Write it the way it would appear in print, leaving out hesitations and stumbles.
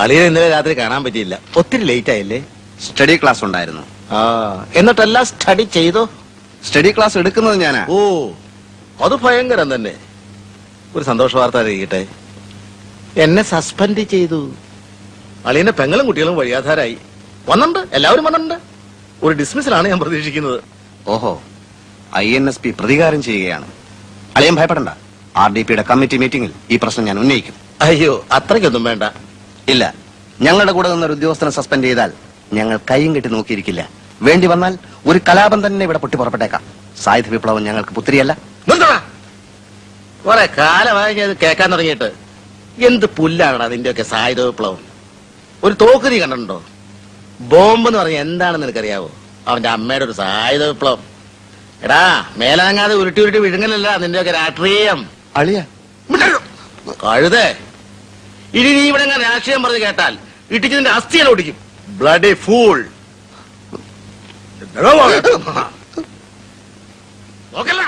അളിയെ ഇന്നലെ രാത്രി കാണാൻ പറ്റിയില്ല. ഒത്തിരി ലേറ്റ് ആയില്ലേ? സ്റ്റഡി ക്ലാസ് ഉണ്ടായിരുന്നു. എന്നിട്ടെല്ലാം സ്റ്റഡി ചെയ്തോ? സ്റ്റഡി ക്ലാസ് എടുക്കുന്നത് ഞാനാ. ഓ, അത് ഭയങ്കരം തന്നെ. ഒരു സന്തോഷ വാർത്ത അറിയിക്കട്ടെ, എന്നെ സസ്പെൻഡ് ചെയ്തു. അളിയന്റെ പെങ്ങളും കുട്ടികളും വഴിയാധാരായി. വന്നിട്ടുണ്ട്, എല്ലാവരും വന്നിട്ടുണ്ട്. ഒരു ഡിസ്മിസിലാണ് ഞാൻ പ്രതീക്ഷിക്കുന്നത്. ഓഹോ, INSP പ്രതികാരം ചെയ്യുകയാണ്. അളിയൻ ഭയപ്പെടണ്ട. RDPയുടെ കമ്മിറ്റി മീറ്റിംഗിൽ ഈ പ്രശ്നം ഞാൻ ഉന്നയിക്കും. അയ്യോ, അത്രയ്ക്കൊന്നും വേണ്ട. ഇല്ല, ഞങ്ങളുടെ കൂടെ നിന്നൊരു ഉദ്യോഗസ്ഥനെ സസ്പെൻഡ് ചെയ്താൽ ഞങ്ങൾ കൈയും കെട്ടി നോക്കിയിരിക്കില്ല. വേണ്ടി വന്നാൽ ഒരു കലാപം തന്നെ ഇവിടെ പൊട്ടി പുറപ്പെട്ടേക്കാം. സായുധ വിപ്ലവം ഞങ്ങൾക്ക് പുത്രിയല്ല. കുറെ കാലമായി അത് കേൾക്കാൻ തുടങ്ങിയിട്ട്. എന്ത് പുല്ലാണ് അതിന്റെയൊക്കെ സായുധ വിപ്ലവം? ഒരു തോക്ക് നീ കണ്ടിട്ടുണ്ടോ? ബോംബ് എന്ന് പറഞ്ഞാൽ എന്താണെന്ന് നിനക്കറിയാവോ? അവന്റെ അമ്മയുടെ ഒരു സായുധ വിപ്ലവം. എടാ, മേലനങ്ങാതെ ഉരുട്ടി ഉരുട്ടി വിഴുങ്ങലല്ല നിന്റെയൊക്കെ രാഷ്ട്രീയം. അളിയ കഴുതേ, ഇനി നീ ഇവിടെ രാഷ്ട്രീയം പറഞ്ഞ് കേട്ടാൽ ഇട്ടിച്ചതിന്റെ അസ്ഥിയെ ഓടിക്കും. Bloody fool. നോക്കല്ല.